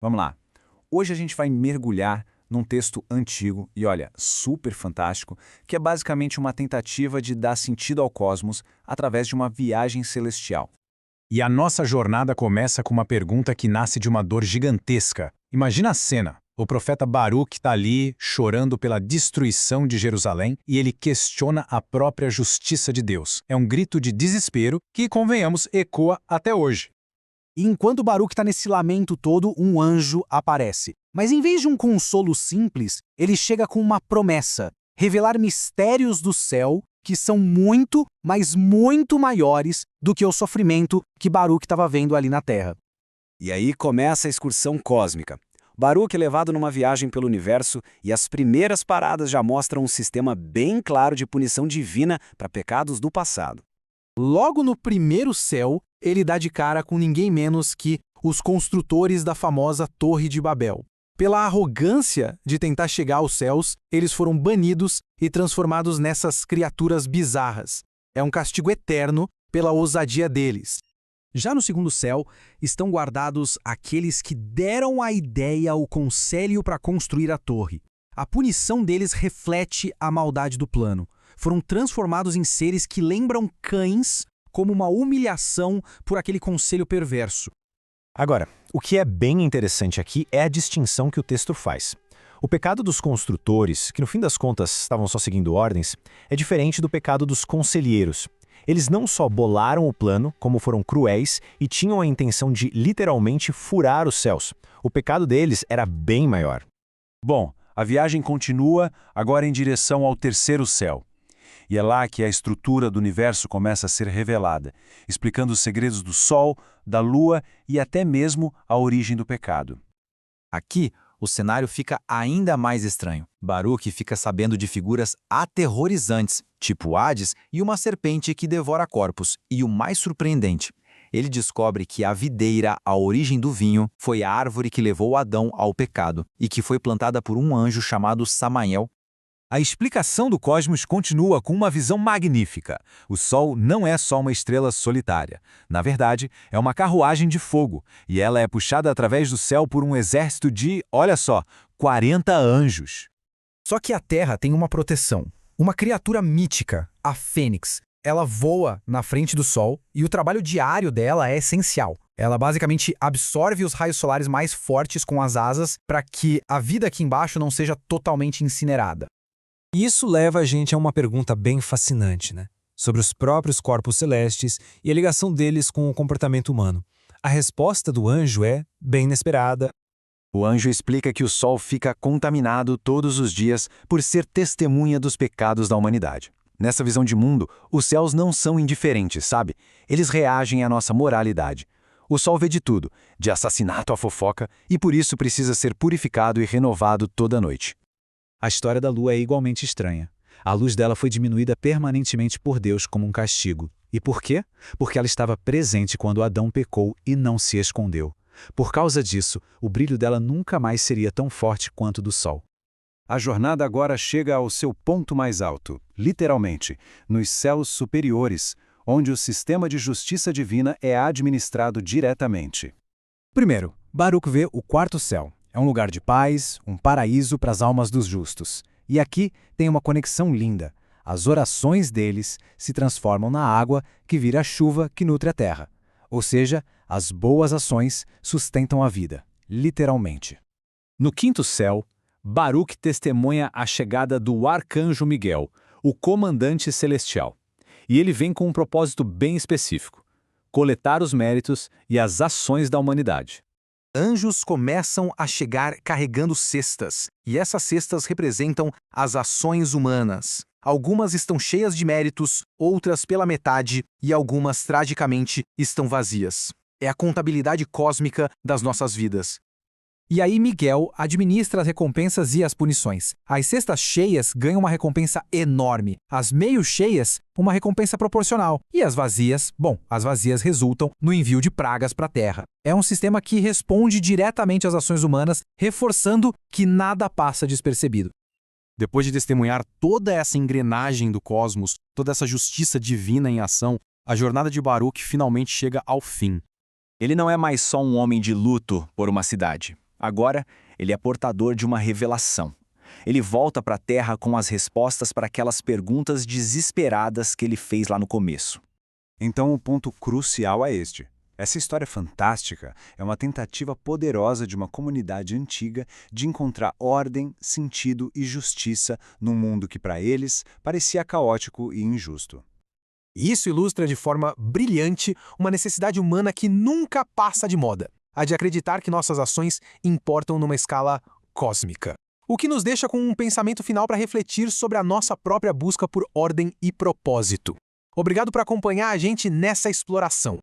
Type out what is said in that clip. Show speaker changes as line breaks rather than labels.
Vamos lá. Hoje a gente vai mergulhar num texto antigo e, olha, super fantástico, que é basicamente uma tentativa de dar sentido ao cosmos através de uma viagem celestial.
E a nossa jornada começa com uma pergunta que nasce de uma dor gigantesca. Imagina a cena. O profeta Baruque está ali, chorando pela destruição de Jerusalém, e ele questiona a própria justiça de Deus. É um grito de desespero que, convenhamos, ecoa até hoje.
E enquanto Baruque está nesse lamento todo, um anjo aparece. Mas em vez de um consolo simples, ele chega com uma promessa: revelar mistérios do céu que são muito, mas muito maiores do que o sofrimento que Baruque estava vendo ali na Terra.
E aí começa a excursão cósmica. Baruque é levado numa viagem pelo universo e as primeiras paradas já mostram um sistema bem claro de punição divina para pecados do passado.
Logo no primeiro céu, ele dá de cara com ninguém menos que os construtores da famosa Torre de Babel. Pela arrogância de tentar chegar aos céus, eles foram banidos e transformados nessas criaturas bizarras. É um castigo eterno pela ousadia deles. Já no segundo céu, estão guardados aqueles que deram a ideia ao conselho para construir a torre. A punição deles reflete a maldade do plano. Foram transformados em seres que lembram cães como uma humilhação por aquele conselho perverso.
Agora, o que é bem interessante aqui é a distinção que o texto faz. O pecado dos construtores, que no fim das contas estavam só seguindo ordens, é diferente do pecado dos conselheiros. Eles não só bolaram o plano, como foram cruéis e tinham a intenção de literalmente furar os céus. O pecado deles era bem maior.
Bom, a viagem continua agora em direção ao terceiro céu. E é lá que a estrutura do universo começa a ser revelada, explicando os segredos do Sol, da Lua e até mesmo a origem do pecado.
Aqui, o cenário fica ainda mais estranho. Baruque fica sabendo de figuras aterrorizantes, tipo Hades e uma serpente que devora corpos. E o mais surpreendente, ele descobre que a videira, a origem do vinho, foi a árvore que levou Adão ao pecado e que foi plantada por um anjo chamado Samael.
A explicação do cosmos continua com uma visão magnífica. O Sol não é só uma estrela solitária. Na verdade, é uma carruagem de fogo, e ela é puxada através do céu por um exército de, olha só, 40 anjos.
Só que a Terra tem uma proteção. Uma criatura mítica, a Fênix. Ela voa na frente do Sol e o trabalho diário dela é essencial. Ela basicamente absorve os raios solares mais fortes com as asas para que a vida aqui embaixo não seja totalmente incinerada.
E isso leva a gente a uma pergunta bem fascinante, né? Sobre os próprios corpos celestes e a ligação deles com o comportamento humano. A resposta do anjo é bem inesperada.
O anjo explica que o Sol fica contaminado todos os dias por ser testemunha dos pecados da humanidade. Nessa visão de mundo, os céus não são indiferentes, sabe? Eles reagem à nossa moralidade. O Sol vê de tudo, de assassinato à fofoca, e por isso precisa ser purificado e renovado toda noite.
A história da Lua é igualmente estranha. A luz dela foi diminuída permanentemente por Deus como um castigo. E por quê? Porque ela estava presente quando Adão pecou e não se escondeu. Por causa disso, o brilho dela nunca mais seria tão forte quanto o do Sol.
A jornada agora chega ao seu ponto mais alto, literalmente, nos céus superiores, onde o sistema de justiça divina é administrado diretamente.
Primeiro, Baruque vê o quarto céu. É um lugar de paz, um paraíso para as almas dos justos. E aqui tem uma conexão linda. As orações deles se transformam na água que vira a chuva que nutre a terra. Ou seja, as boas ações sustentam a vida, literalmente.
No quinto céu, Baruque testemunha a chegada do arcanjo Miguel, o comandante celestial. E ele vem com um propósito bem específico: coletar os méritos e as ações da humanidade.
Anjos começam a chegar carregando cestas, e essas cestas representam as ações humanas. Algumas estão cheias de méritos, outras pela metade, e algumas, tragicamente, estão vazias. É a contabilidade cósmica das nossas vidas.
E aí Miguel administra as recompensas e as punições. As cestas cheias ganham uma recompensa enorme, as meio cheias, uma recompensa proporcional, e as vazias, as vazias resultam no envio de pragas para a Terra. É um sistema que responde diretamente às ações humanas, reforçando que nada passa despercebido.
Depois de testemunhar toda essa engrenagem do cosmos, toda essa justiça divina em ação, a jornada de Baruque finalmente chega ao fim.
Ele não é mais só um homem de luto por uma cidade.
Agora, ele é portador de uma revelação. Ele volta para a Terra com as respostas para aquelas perguntas desesperadas que ele fez lá no começo.
Então o ponto crucial é este. Essa história fantástica é uma tentativa poderosa de uma comunidade antiga de encontrar ordem, sentido e justiça num mundo que para eles parecia caótico e injusto.
Isso ilustra de forma brilhante uma necessidade humana que nunca passa de moda, a de acreditar que nossas ações importam numa escala cósmica. O que nos deixa com um pensamento final para refletir sobre a nossa própria busca por ordem e propósito. Obrigado por acompanhar a gente nessa exploração.